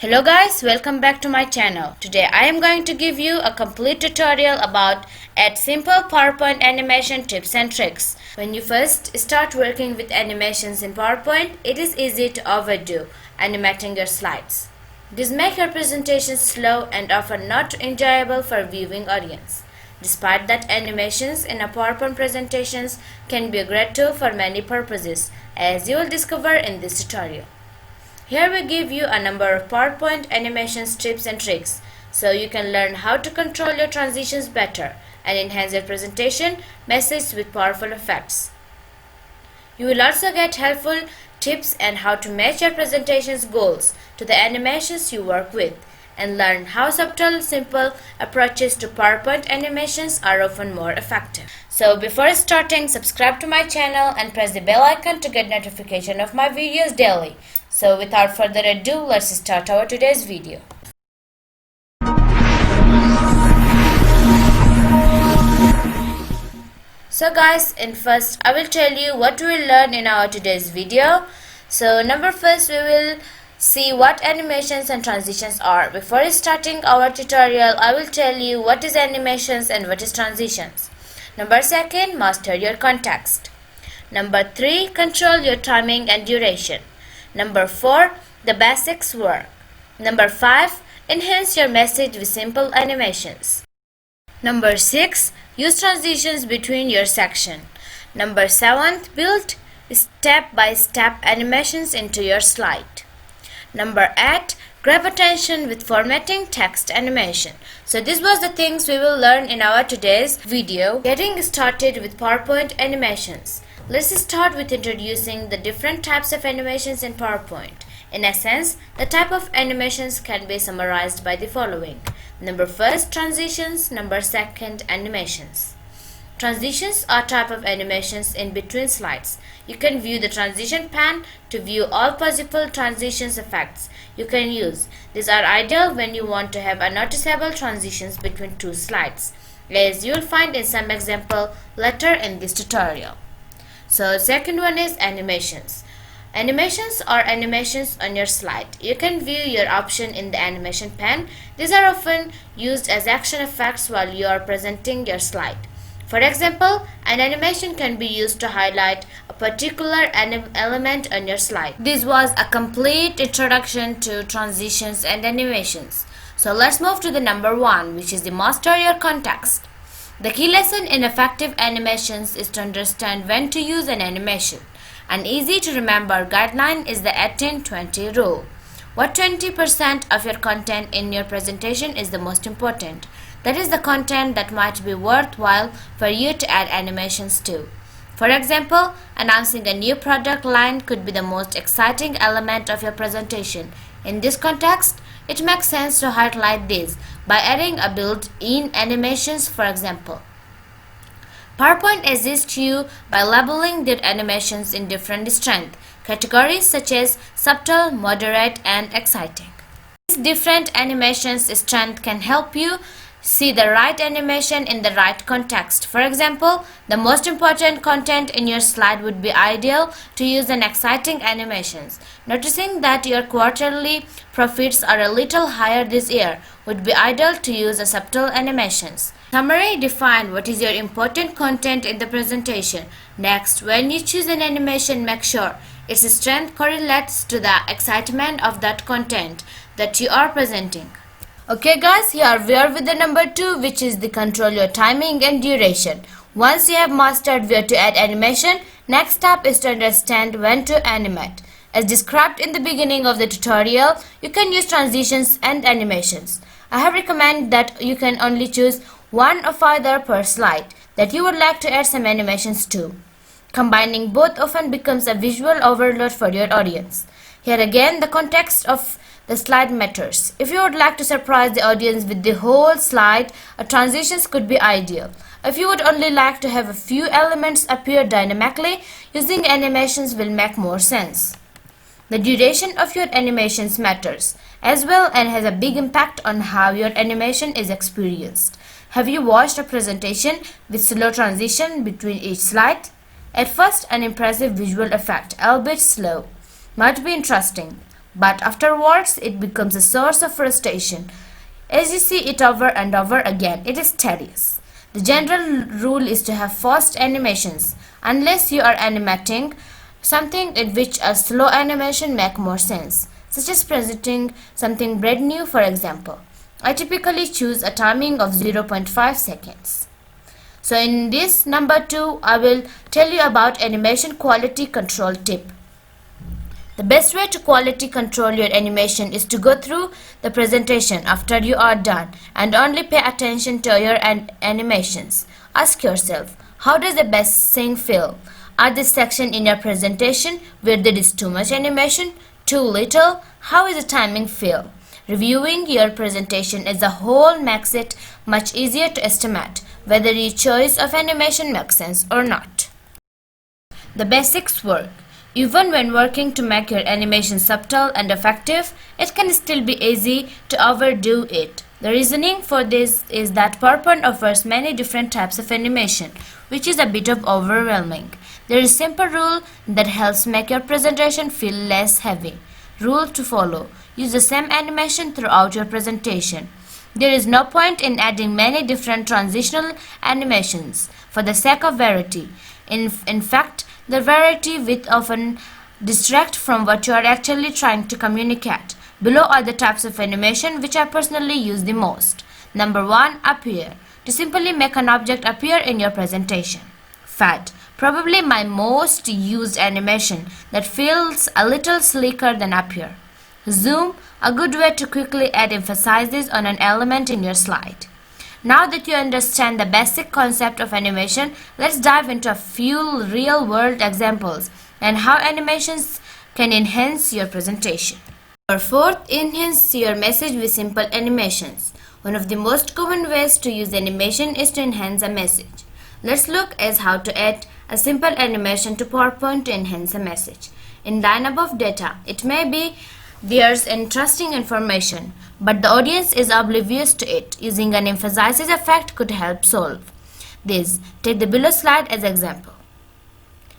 Hello guys, welcome back to my channel. Today I am going to give you a complete tutorial about add simple PowerPoint animation tips and tricks. When you first start working with animations in PowerPoint, it is easy to overdo animating your slides. This makes your presentation slow and often not enjoyable for viewing audience. Despite that, animations in a PowerPoint presentations can be a great tool for many purposes, as you will discover in this tutorial. Here we give you a number of PowerPoint animations tips and tricks so you can learn how to control your transitions better and enhance your presentation message with powerful effects. You will also get helpful tips on how to match your presentation's goals to the animations you work with and learn how subtle, simple approaches to PowerPoint animations are often more effective. So before starting, subscribe to my channel and press the bell icon to get notification of my videos daily. So without further ado, let's start our today's video. So guys, first I will tell you what we will learn in our today's video. So first we will see what animations and transitions are. Before starting our tutorial, I will tell you what is animations and what is transitions. Second, master your context. 3, control your timing and duration. 4, the basics work. 5, enhance your message with simple animations. 6, use transitions between your section. 7, build step-by-step animations into your slide. 8, grab attention with formatting text animation. So this was the things we will learn in our today's video. Getting started with PowerPoint animations. Let's start with introducing the different types of animations in PowerPoint. In essence, the type of animations can be summarized by the following. First, transitions. Second, animations. Transitions are type of animations in between slides. You can view the transition pane to view all possible transitions effects you can use. These are ideal when you want to have a noticeable transitions between two slides, as you will find in some example later in this tutorial. So second one is animations. Animations are animations on your slide. You can view your option in the animation pane. These are often used as action effects while you are presenting your slide. For example, an animation can be used to highlight a particular element on your slide. This was a complete introduction to transitions and animations. So let's move to the 1, which is the master your context. The key lesson in effective animations is to understand when to use an animation. An easy to remember guideline is the 18-20 rule. What 20% of your content in your presentation is the most important? That is the content that might be worthwhile for you to add animations to. For example, announcing a new product line could be the most exciting element of your presentation. In this context, it makes sense to highlight this by adding a built-in animations, for example. PowerPoint assists you by labeling their animations in different strength categories such as subtle, moderate, and exciting. These different animations strength can help you see the right animation in the right context. For example, the most important content in your slide would be ideal to use an exciting animations. Noticing that your quarterly profits are a little higher this year would be ideal to use a subtle animations. Summary: define what is your important content in the presentation. Next, when you choose an animation, make sure its strength correlates to the excitement of that content that you are presenting. Okay guys, here we are with the 2, which is the control your timing and duration. Once you have mastered where to add animation, next step is to understand when to animate. As described in the beginning of the tutorial, you can use transitions and animations. I have recommended that you can only choose one of either per slide that you would like to add some animations to. Combining both often becomes a visual overload for your audience. Here again, the context of the slide matters. If you would like to surprise the audience with the whole slide, a transitions could be ideal. If you would only like to have a few elements appear dynamically, using animations will make more sense. The duration of your animations matters as well and has a big impact on how your animation is experienced. Have you watched a presentation with slow transition between each slide? At first, an impressive visual effect, albeit slow, might be interesting. but afterwards it becomes a source of frustration. As you see it over and over again, it is tedious. The general rule is to have fast animations, unless you are animating something in which a slow animation makes more sense, such as presenting something brand new, for example. I typically choose a timing of 0.5 seconds. So in this number 2, I will tell you about animation quality control tip. The best way to quality control your animation is to go through the presentation after you are done and only pay attention to your animations. Ask yourself, how does the best thing feel? Are this section in your presentation where there is too much animation, too little? How is the timing feel? Reviewing your presentation as a whole makes it much easier to estimate whether your choice of animation makes sense or not. The basics work. Even when working to make your animation subtle and effective, it can still be easy to overdo it. The reasoning for this is that PowerPoint offers many different types of animation, which is a bit of overwhelming. There is a simple rule that helps make your presentation feel less heavy. Rule to follow. Use the same animation throughout your presentation. There is no point in adding many different transitional animations for the sake of variety. In fact, the variety will often distract from what you are actually trying to communicate. Below are the types of animation which I personally use the most. Number 1. Appear. To simply make an object appear in your presentation. Fade. Probably my most used animation that feels a little sleeker than appear. Zoom. A good way to quickly add emphasis on an element in your slide. Now that you understand the basic concept of animation, let's dive into a few real-world examples and how animations can enhance your presentation. Number 4. Enhance your message with simple animations. One of the most common ways to use animation is to enhance a message. Let's look at how to add a simple animation to PowerPoint to enhance a message. In line above data, it may be there's interesting information, but the audience is oblivious to it. Using an emphasis effect could help solve this. Take the below slide as example.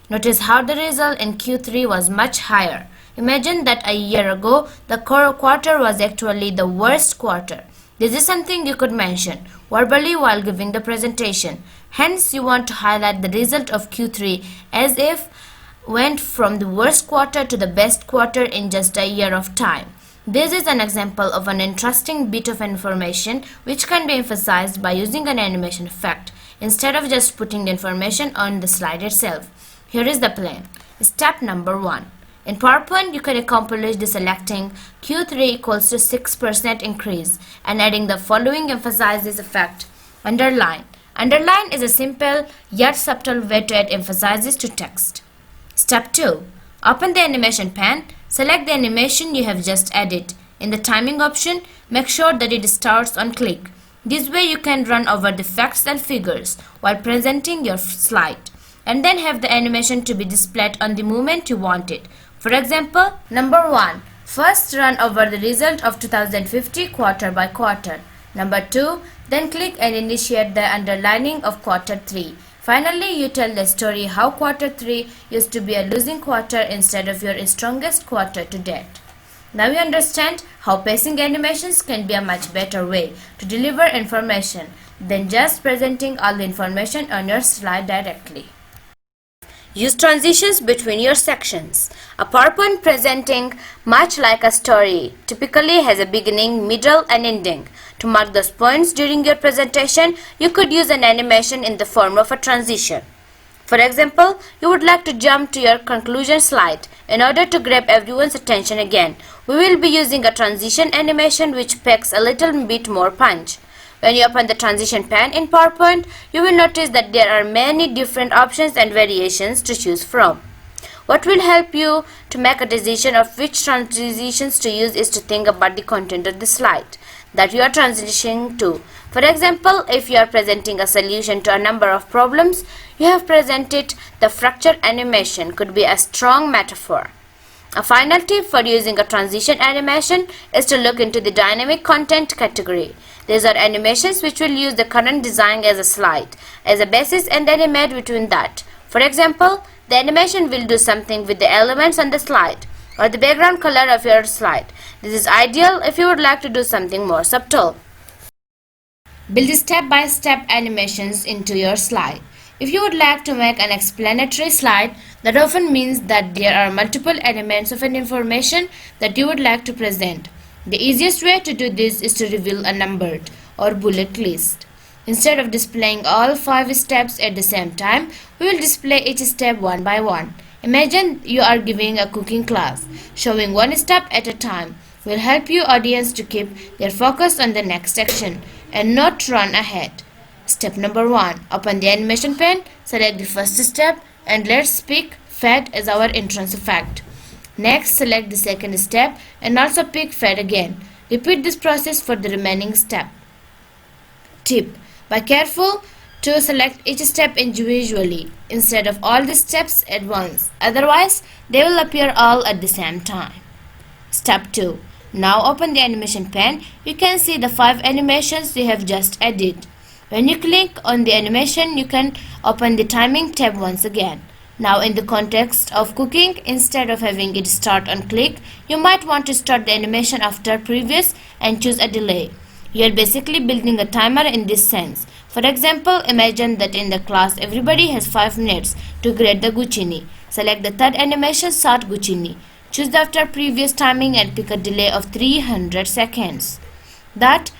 Notice how the result in Q3 was much higher. Imagine that a year ago, the quarter was actually the worst quarter. This is something you could mention verbally while giving the presentation. Hence, you want to highlight the result of Q3 as if went from the worst quarter to the best quarter in just a year of time. This is an example of an interesting bit of information which can be emphasized by using an animation effect instead of just putting the information on the slide itself. Here is the plan. Step number 1. In PowerPoint, you can accomplish this selecting Q3 equals to 6% increase and adding the following emphasizes effect. Underline. Underline is a simple yet subtle way to add emphasizes to text. Step 2. Open the animation pane. Select the animation you have just added. In the timing option, make sure that it starts on click. This way you can run over the facts and figures while presenting your slide, and then have the animation to be displayed on the moment you want it. For example, number 1. First run over the result of 2050 quarter by quarter. Number 2. Then click and initiate the underlining of quarter 3. Finally, you tell the story how quarter 3 used to be a losing quarter instead of your strongest quarter to date. Now you understand how pacing animations can be a much better way to deliver information than just presenting all the information on your slide directly. Use transitions between your sections. A PowerPoint presenting much like a story typically has a beginning, middle and ending. To mark those points during your presentation, you could use an animation in the form of a transition. For example, you would like to jump to your conclusion slide. In order to grab everyone's attention again, we will be using a transition animation which packs a little bit more punch. When you open the transition pane in PowerPoint, you will notice that there are many different options and variations to choose from. What will help you to make a decision of which transitions to use is to think about the content of the slide that you are transitioning to. For example, if you are presenting a solution to a number of problems you have presented, the fracture animation could be a strong metaphor. A final tip for using a transition animation is to look into the dynamic content category. These are animations which will use the current design as a slide as a basis and animate between that. For example, the animation will do something with the elements on the slide. or the background color of your slide. This is ideal if you would like to do something more subtle. Build step-by-step animations into your slide. If you would like to make an explanatory slide, that often means that there are multiple elements of an information that you would like to present. The easiest way to do this is to reveal a numbered or bullet list. Instead of displaying all 5 steps at the same time, we will display each step one by one. Imagine you are giving a cooking class. Showing one step at a time will help your audience to keep their focus on the next section and not run ahead. Step number 1. Open the animation pane, select the first step, and let's pick fade as our entrance effect. Next, select the second step and also pick fade again. Repeat this process for the remaining step. Tip: be careful to select each step individually instead of all the steps at once. Otherwise, they will appear all at the same time. Step 2. Now open the animation pane. You can see the 5 animations you have just added. When you click on the animation, you can open the timing tab once again. Now in the context of cooking, instead of having it start on click, you might want to start the animation after previous and choose a delay. You are basically building a timer in this sense. For example, imagine that in the class everybody has 5 minutes to grade the zucchini. Select the third animation, Start Zucchini. Choose the after previous timing and pick a delay of 300 seconds. That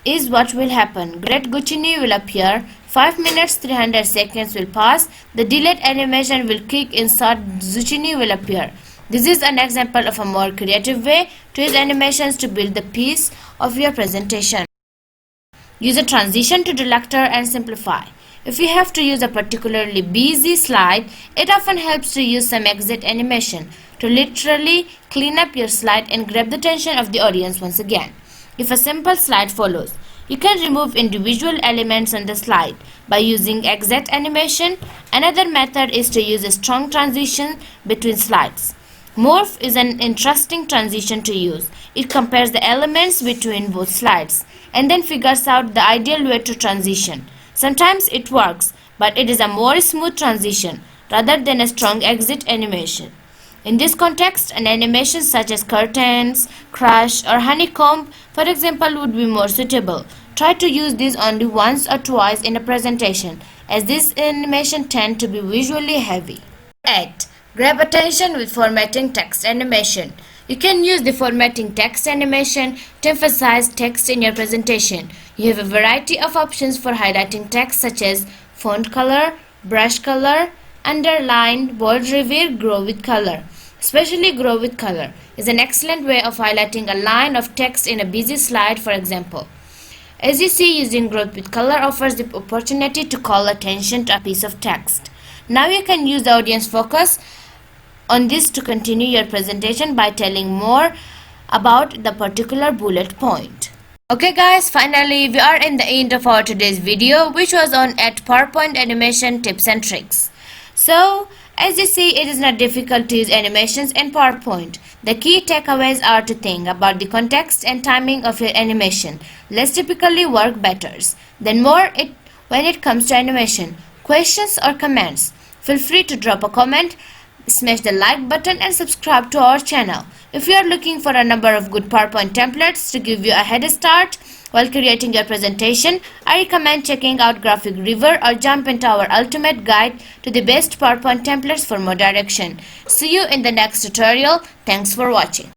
is what will happen. Grade zucchini will appear. 5 minutes 300 seconds will pass. The delayed animation will kick in. Start Zucchini will appear. This is an example of a more creative way to use animations to build the piece of your presentation. Use a transition to delector and simplify. If you have to use a particularly busy slide, it often helps to use some exit animation to literally clean up your slide and grab the attention of the audience once again. If a simple slide follows, you can remove individual elements on the slide by using exit animation. Another method is to use a strong transition between slides. Morph is an interesting transition to use. It compares the elements between both slides and then figures out the ideal way to transition. Sometimes it works, but it is a more smooth transition rather than a strong exit animation. In this context, an animation such as curtains, crush, or honeycomb, for example, would be more suitable. Try to use these only once or twice in a presentation, as these animations tend to be visually heavy. 8. Grab attention with formatting text animation. You can use the formatting text animation to emphasize text in your presentation. You have a variety of options for highlighting text such as font color, brush color, underline, bold, reveal, grow with color. Especially grow with color is an excellent way of highlighting a line of text in a busy slide, for example. As you see, using grow with color offers the opportunity to call attention to a piece of text. Now you can use the audience focus on this to continue your presentation by telling more about the particular bullet point. Okay guys, finally we are in the end of our today's video, which was on PowerPoint animation tips and tricks. So, as you see, it is not difficult to use animations in PowerPoint. The key takeaways are to think about the context and timing of your animation. Less typically work better than more when it comes to animation. Questions or comments? Feel free to drop a comment, smash the like button and subscribe to our channel. If you are looking for a number of good PowerPoint templates to give you a head start while creating your presentation, I recommend checking out Graphic River or jump into our ultimate guide to the best PowerPoint templates for more direction. See you in the next tutorial. Thanks for watching.